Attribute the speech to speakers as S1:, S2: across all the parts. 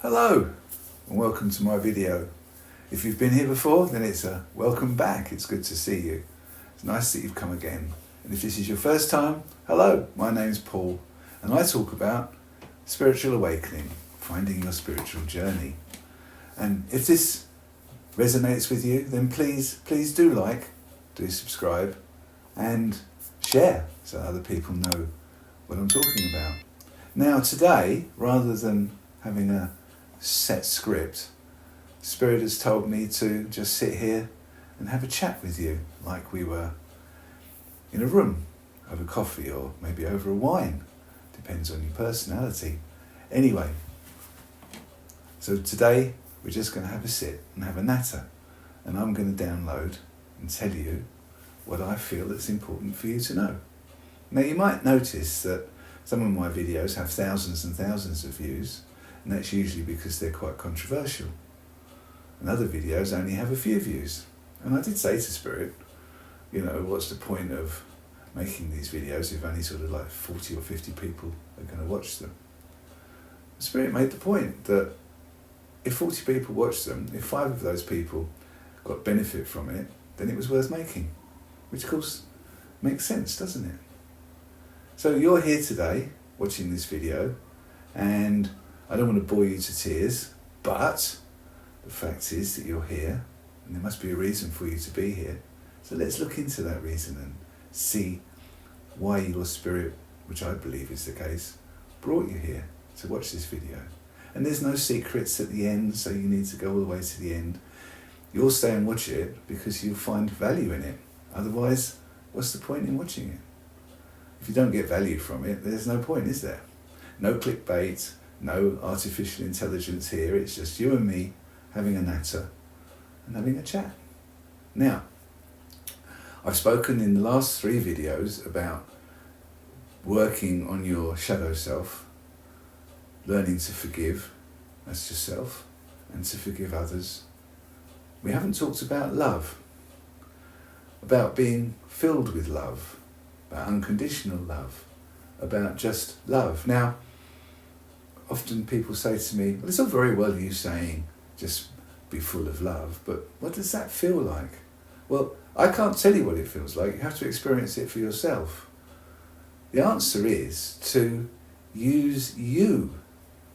S1: Hello and welcome to my video. If you've been here before, then it's a welcome back. It's good to see you. It's nice that you've come again. And if this is your first time, hello, my name's Paul and I talk about spiritual awakening, finding your spiritual journey. And if this resonates with you, then please do like, do subscribe and share so other people know what I'm talking about. Now today, rather than having a set script, Spirit has told me to just sit here and have a chat with you like we were in a room over coffee or maybe over a wine. Depends on your personality. Anyway, so today we're just going to have a sit and have a natter, and I'm going to download and tell you what I feel that's important for you to know. Now you might notice that some of my videos have thousands and thousands of views, and that's usually because they're quite controversial. And other videos only have a few views. And I did say to Spirit, what's the point of making these videos if only sort of like 40 or 50 people are going to watch them? Spirit made the point that if 40 people watched them, if 5 of those people got benefit from it, then it was worth making. Which of course makes sense, doesn't it? So you're here today watching this video, and I don't want to bore you to tears, but the fact is that you're here and there must be a reason for you to be here. So let's look into that reason and see why your Spirit, which I believe is the case, brought you here to watch this video. And there's no secrets at the end, so you need to go all the way to the end. You'll stay and watch it because you'll find value in it. Otherwise, what's the point in watching it? If you don't get value from it, there's no point, is there? No clickbait, no artificial intelligence here. It's just you and me having a natter and having a chat. Now, I've spoken in the last 3 videos about working on your shadow self, learning to forgive, that's yourself, and to forgive others. We haven't talked about love, about being filled with love, about unconditional love, about just love. Now, often people say to me, well, it's all very well you saying just be full of love, but what does that feel like? Well, I can't tell you what it feels like. You have to experience it for yourself. The answer is to use you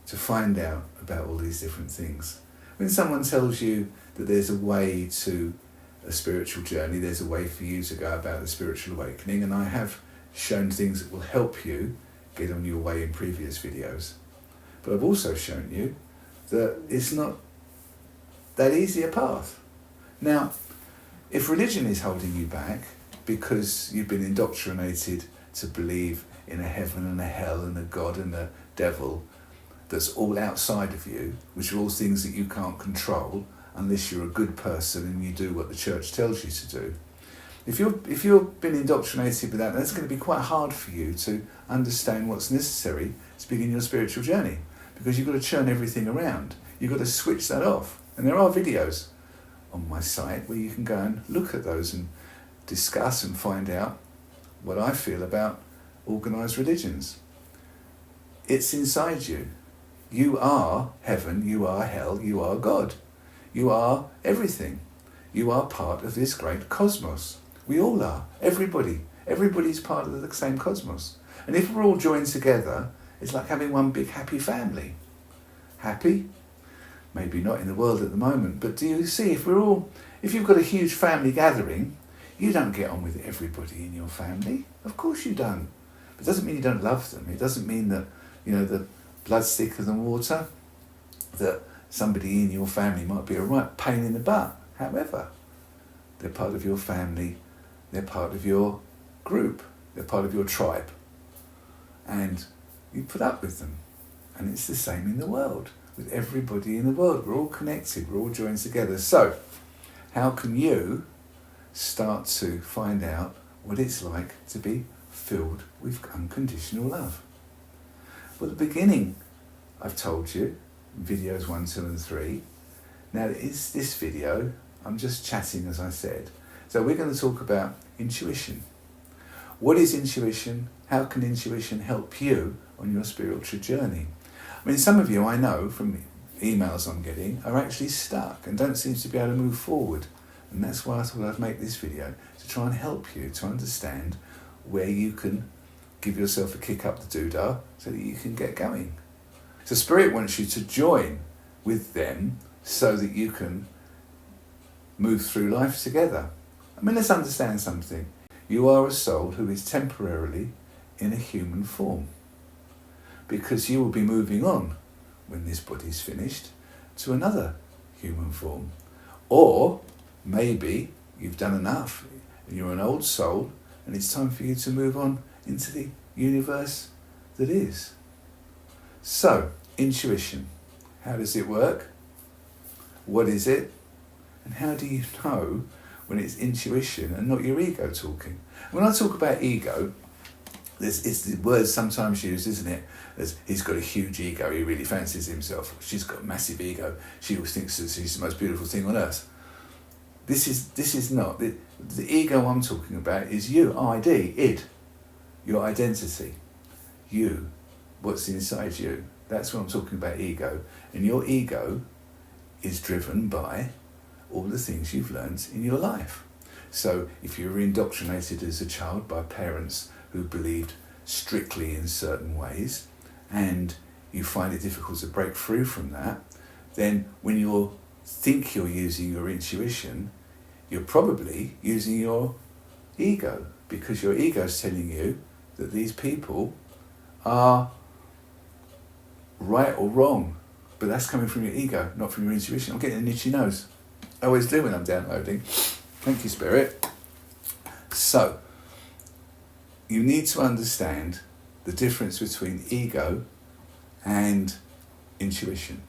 S1: to find out about all these different things. When someone tells you that there's a way to a spiritual journey, there's a way for you to go about the spiritual awakening, and I have shown things that will help you get on your way in previous videos. But I've also shown you that it's not that easy a path. Now, if religion is holding you back because you've been indoctrinated to believe in a heaven and a hell and a God and a devil that's all outside of you, which are all things that you can't control unless you're a good person and you do what the church tells you to do. If you've been indoctrinated with that, that's going to be quite hard for you to understand what's necessary to begin your spiritual journey, because you've got to churn everything around. You've got to switch that off. And there are videos on my site where you can go and look at those and discuss and find out what I feel about organised religions. It's inside you. You are heaven, you are hell, you are God. You are everything. You are part of this great cosmos. We all are. Everybody. Everybody's part of the same cosmos. And if we're all joined together, it's like having one big happy family. Happy? Maybe not in the world at the moment, but do you see, if you've got a huge family gathering, you don't get on with everybody in your family. Of course you don't. But it doesn't mean you don't love them. It doesn't mean that, the blood's thicker than water, that somebody in your family might be a right pain in the butt. However, they're part of your family, they're part of your group, they're part of your tribe. And you put up with them. And it's the same in the world, with everybody in the world. We're all connected, we're all joined together. So, how can you start to find out what it's like to be filled with unconditional love? Well, at the beginning, I've told you, videos 1, 2 and 3. Now, is this video, I'm just chatting as I said. So we're going to talk about intuition. What is intuition? How can intuition help you on your spiritual journey? I mean, some of you I know from emails I'm getting are actually stuck and don't seem to be able to move forward. And that's why I thought I'd make this video, to try and help you to understand where you can give yourself a kick up the doodah so that you can get going. So Spirit wants you to join with them so that you can move through life together. I mean, let's understand something. You are a soul who is temporarily in a human form, because you will be moving on when this body's finished to another human form. Or maybe you've done enough and you're an old soul and it's time for you to move on into the universe that is. So, intuition. How does it work? What is it? And how do you know when it's intuition and not your ego talking? When I talk about ego, it's the word sometimes used, isn't it? As he's got a huge ego, he really fancies himself. She's got a massive ego. She always thinks that she's the most beautiful thing on earth. This is not. The ego I'm talking about is you, id, your identity. You, what's inside you. That's what I'm talking about, ego. And your ego is driven by all the things you've learned in your life. So if you were indoctrinated as a child by parents who believed strictly in certain ways, and you find it difficult to break through from that, then when you think you're using your intuition, you're probably using your ego, because your ego's telling you that these people are right or wrong. But that's coming from your ego, not from your intuition. I'm getting an itchy nose. I always do when I'm downloading. Thank you, Spirit. So, you need to understand the difference between ego and intuition.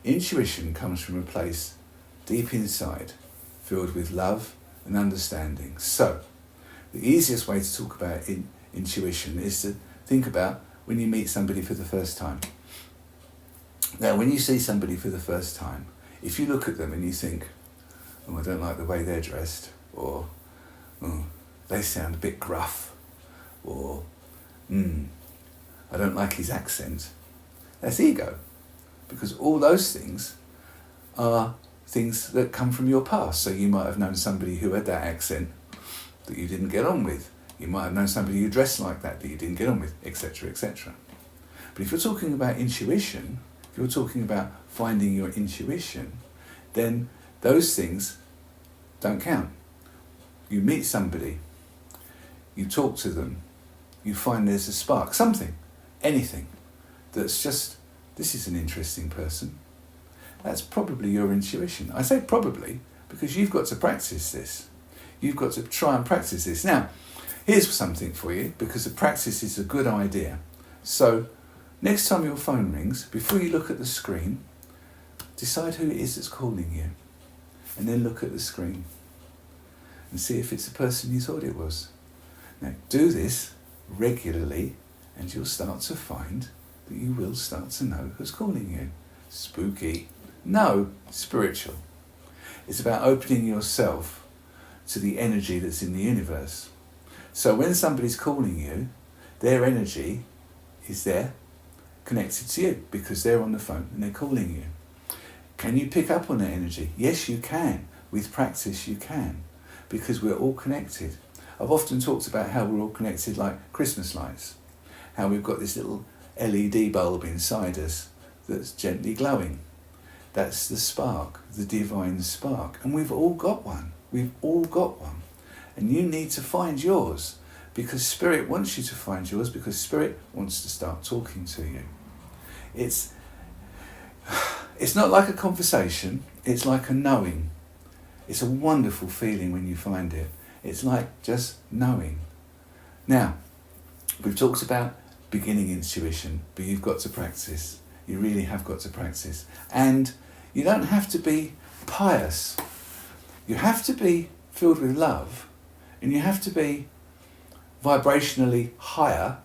S1: Intuition comes from a place deep inside, filled with love and understanding. So, the easiest way to talk about intuition is to think about when you meet somebody for the first time. Now, when you see somebody for the first time, if you look at them and you think, oh, I don't like the way they're dressed, or oh, they sound a bit gruff, or I don't like his accent, that's ego. Because all those things are things that come from your past. So you might have known somebody who had that accent that you didn't get on with. You might have known somebody who dressed like that you didn't get on with, etc., etc. But if you're talking about intuition, if you're talking about finding your intuition, then those things don't count. You meet somebody, you talk to them, you find there's a spark, something, anything, that's just, this is an interesting person. That's probably your intuition. I say probably because you've got to practice this. You've got to try and practice this. Now, here's something for you, because the practice is a good idea. So, next time your phone rings, before you look at the screen, decide who it is that's calling you. And then look at the screen and see if it's the person you thought it was. Now, do this regularly and you'll start to find that you will start to know who's calling you. Spooky. No, spiritual. It's about opening yourself to the energy that's in the universe. So when somebody's calling you, their energy is there, connected to you, because they're on the phone and they're calling you. Can you pick up on that energy? Yes, you can. With practice, you can, because we're all connected. I've often talked about how we're all connected like Christmas lights, how we've got this little LED bulb inside us that's gently glowing. That's the spark, the divine spark. And we've all got one. We've all got one. And you need to find yours, because Spirit wants you to find yours, because Spirit wants to start talking to you. It's not like a conversation, it's like a knowing. It's a wonderful feeling when you find it. It's like just knowing. Now, we've talked about beginning intuition, but you've got to practice. You really have got to practice. And you don't have to be pious. You have to be filled with love, and you have to be vibrationally higher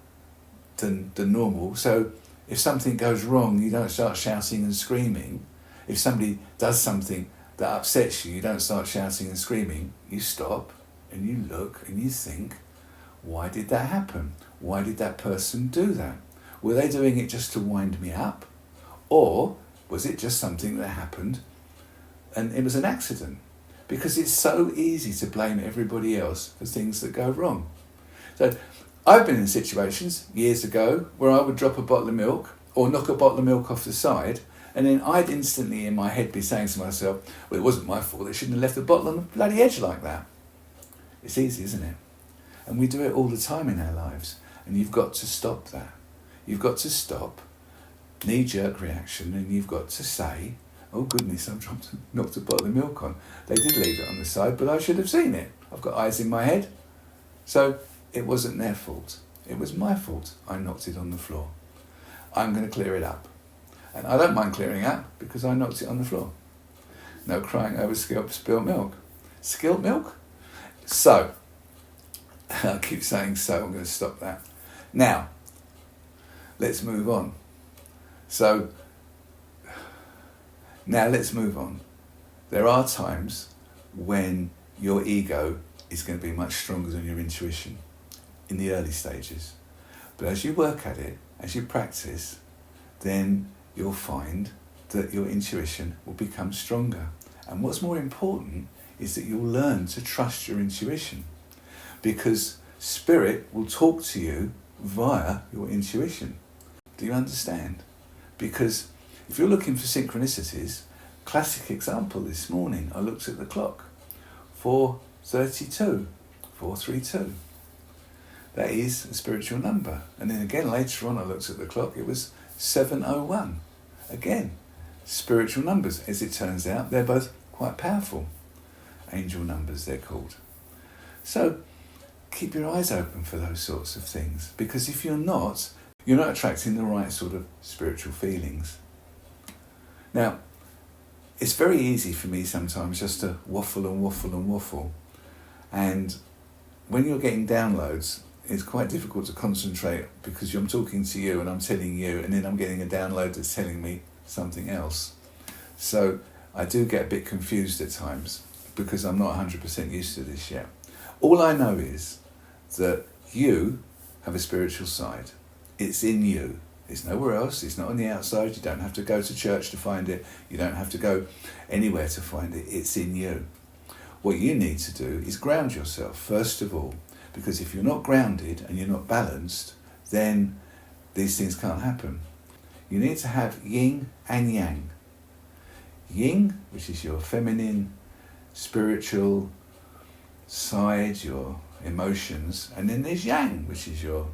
S1: than normal. So if something goes wrong, you don't start shouting and screaming. If somebody does something that upsets you, you don't start shouting and screaming. You stop and you look and you think, why did that happen? Why did that person do that? Were they doing it just to wind me up? Or Was it just something that happened and it was an accident? Because it's so easy to blame everybody else for things that go wrong. So I've been in situations years ago where I would drop a bottle of milk or knock a bottle of milk off the side, and then I'd instantly in my head be saying to myself, well, it wasn't my fault, they shouldn't have left the bottle on the bloody edge like that. It's easy, isn't it? And we do it all the time in our lives, and you've got to stop that. You've got to stop knee-jerk reaction, and you've got to say, oh goodness, I've knocked a bottle of milk on. They did leave it on the side, but I should have seen it. I've got eyes in my head. So it wasn't their fault. It was my fault. I knocked it on the floor. I'm going to clear it up. And I don't mind clearing it up because I knocked it on the floor. No crying over spilt milk. Spilt milk? So, I keep saying so, I'm going to stop that. Now, let's move on. Let's move on. There are times when your ego is going to be much stronger than your intuition in the early stages. But as you work at it, as you practice, then you'll find that your intuition will become stronger. And what's more important is that you'll learn to trust your intuition, because Spirit will talk to you via your intuition. Do you understand? Because if you're looking for synchronicities, classic example this morning, I looked at the clock, 432. That is a spiritual number. And then again later on I looked at the clock, it was 7:01. Again, spiritual numbers. As it turns out, they're both quite powerful. Angel numbers, they're called. So keep your eyes open for those sorts of things, because if you're not attracting the right sort of spiritual feelings. Now, it's very easy for me sometimes just to waffle. And when you're getting downloads, it's quite difficult to concentrate because I'm talking to you and I'm telling you, and then I'm getting a download that's telling me something else. So I do get a bit confused at times because I'm not 100% used to this yet. All I know is that you have a spiritual side. It's in you. It's nowhere else. It's not on the outside. You don't have to go to church to find it. You don't have to go anywhere to find it. It's in you. What you need to do is ground yourself, first of all, because if you're not grounded and you're not balanced, then these things can't happen. You need to have yin and yang. Yin, which is your feminine, spiritual side, your emotions, and then there's yang, which is your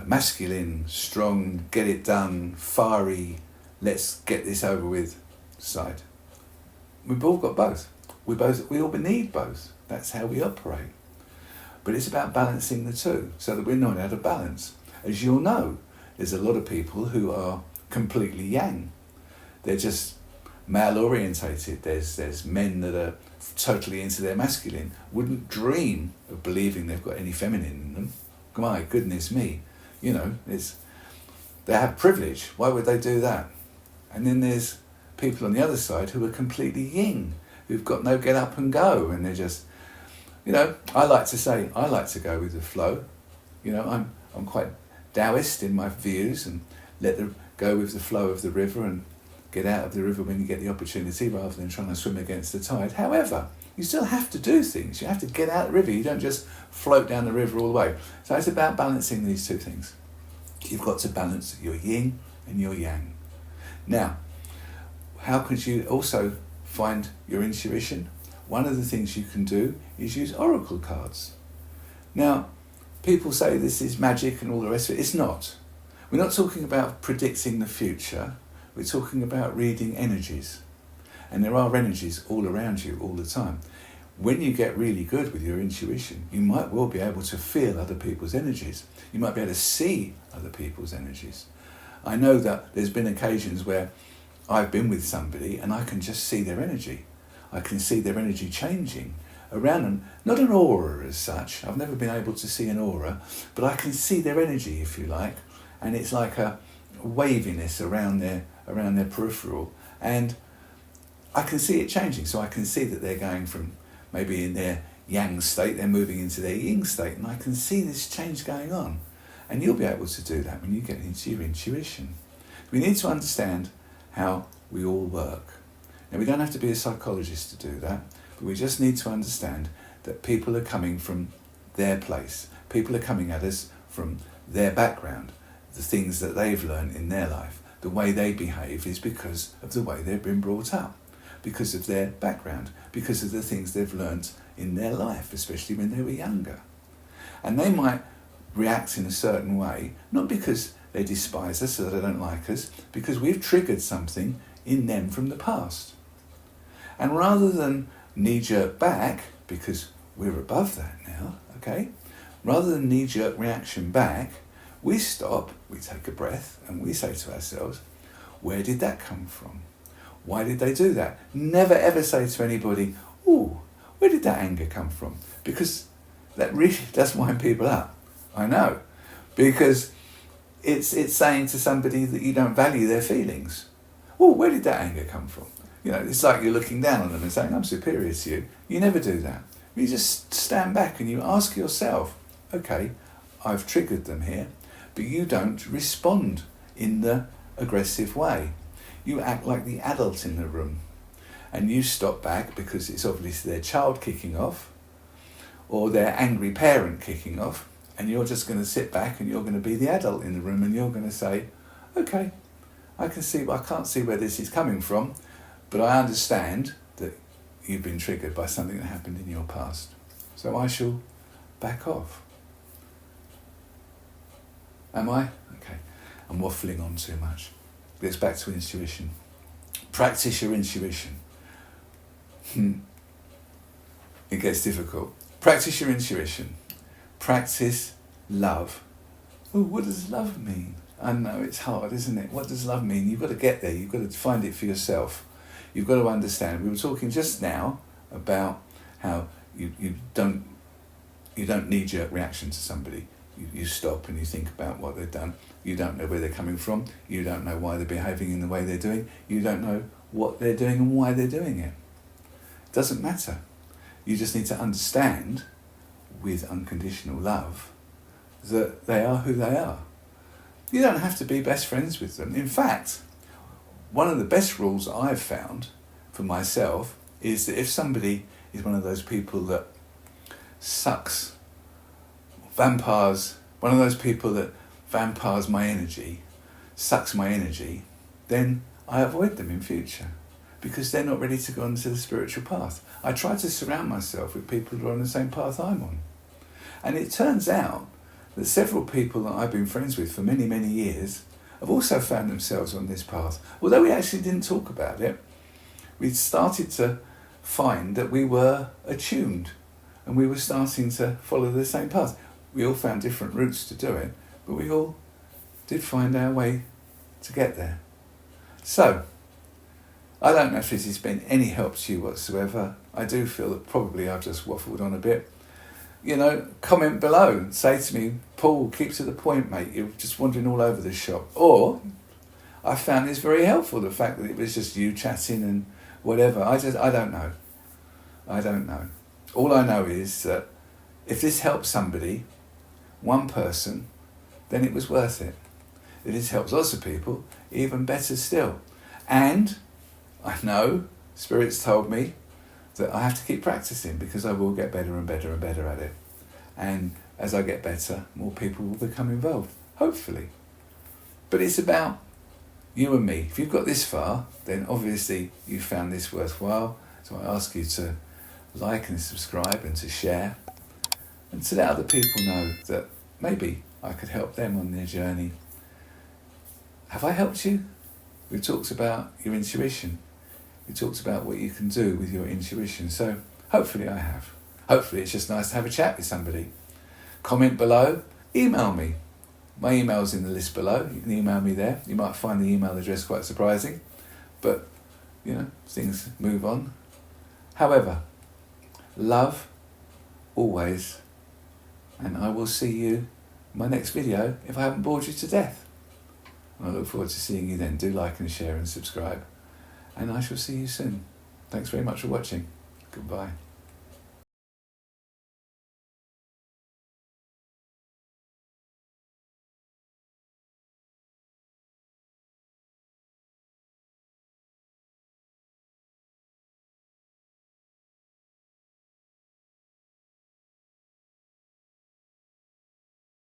S1: masculine, strong, get it done, fiery, let's get this over with side. We've all got both. We all need both. That's how we operate. But it's about balancing the two so that we're not out of balance. As you'll know, there's a lot of people who are completely yang. They're just male orientated. There's men that are totally into their masculine. Wouldn't dream of believing they've got any feminine in them. My goodness me. They have privilege. Why would they do that? And then there's people on the other side who are completely yin, who've got no get up and go, and they're just, I like to say, I like to go with the flow. I'm quite Taoist in my views and go with the flow of the river and get out of the river when you get the opportunity rather than trying to swim against the tide. However, you still have to do things. You have to get out of the river. You don't just float down the river all the way. So it's about balancing these two things. You've got to balance your yin and your yang. Now, how could you also find your intuition? One of the things you can do is use oracle cards. Now, people say this is magic and all the rest of it. It's not. We're not talking about predicting the future. We're talking about reading energies. And there are energies all around you all the time. When you get really good with your intuition, you might well be able to feel other people's energies. You might be able to see other people's energies. I know that there's been occasions where I've been with somebody and I can just see their energy. I can see their energy changing around them. Not an aura as such. I've never been able to see an aura, but I can see their energy, if you like. And it's like a waviness around their peripheral. And I can see it changing. So I can see that they're going from maybe in their yang state, they're moving into their yin state. And I can see this change going on. And you'll be able to do that when you get into your intuition. We need to understand how we all work. Now, we don't have to be a psychologist to do that, but we just need to understand that people are coming from their place. People are coming at us from their background. The things that they've learned in their life, the way they behave is because of the way they've been brought up, because of their background, because of the things they've learnt in their life, especially when they were younger. And they might react in a certain way, not because they despise us or they don't like us, because we've triggered something in them from the past. And rather than knee-jerk back, because we're above that now, okay? Rather than knee-jerk reaction back, we stop, we take a breath, and we say to ourselves, where did that come from? Why did they do that? Never ever say to anybody, ooh, where did that anger come from? Because that really does wind people up. I know. Because it's saying to somebody that you don't value their feelings. Well, where did that anger come from? You know, it's like you're looking down on them and saying, I'm superior to you. You never do that. You just stand back and you ask yourself, okay, I've triggered them here, but you don't respond in the aggressive way. You act like the adult in the room and you stop back because it's obviously their child kicking off or their angry parent kicking off, and you're just going to sit back and you're going to be the adult in the room and you're going to say, okay, I can't see where this is coming from, but I understand that you've been triggered by something that happened in your past. So I shall back off. Am I? Okay. I'm waffling on too much. Let's back to intuition. Practice your intuition. It gets difficult. Practice your intuition. Practice love. Oh, what does love mean? I know it's hard, isn't it? What does love mean? You've got to get there. You've got to find it for yourself. You've got to understand. We were talking just now about how you don't knee-jerk reaction to somebody. You stop and you think about what they've done. You don't know where they're coming from. You don't know why they're behaving in the way they're doing. You don't know what they're doing and why they're doing it. It doesn't matter. You just need to understand, with unconditional love, that they are who they are. You don't have to be best friends with them. In fact, one of the best rules I've found for myself is that if somebody is one of those people that sucks, vampires, one of those people that vampires my energy, sucks my energy, then I avoid them in future because they're not ready to go onto the spiritual path. I try to surround myself with people who are on the same path I'm on. And it turns out that several people that I've been friends with for many, many years have also found themselves on this path. Although we actually didn't talk about it, we started to find that we were attuned and we were starting to follow the same path. We all found different routes to do it, but we all did find our way to get there. So, I don't know if this has been any help to you whatsoever. I do feel that probably I've just waffled on a bit. You know, comment below and say to me, Paul, keep to the point, mate. You're just wandering all over the shop. Or, I found this very helpful, the fact that it was just you chatting and whatever. I don't know. I don't know. All I know is that if this helps somebody, one person, then it was worth it. If this helps lots of people, even better still. And I know Spirit's told me that I have to keep practicing because I will get better and better and better at it. And as I get better, more people will become involved, hopefully. But it's about you and me. If you've got this far, then obviously you found this worthwhile. So I ask you to like and subscribe and to share and to let other people know that maybe I could help them on their journey. Have I helped you? We talked about your intuition. We talked about what you can do with your intuition. So hopefully I have. Hopefully it's just nice to have a chat with somebody. Comment below. Email me. My email's in the list below. You can email me there. You might find the email address quite surprising. But, you know, things move on. However, love always. And I will see you in my next video if I haven't bored you to death. And I look forward to seeing you then. Do like and share and subscribe. And I shall see you soon. Thanks very much for watching. Goodbye.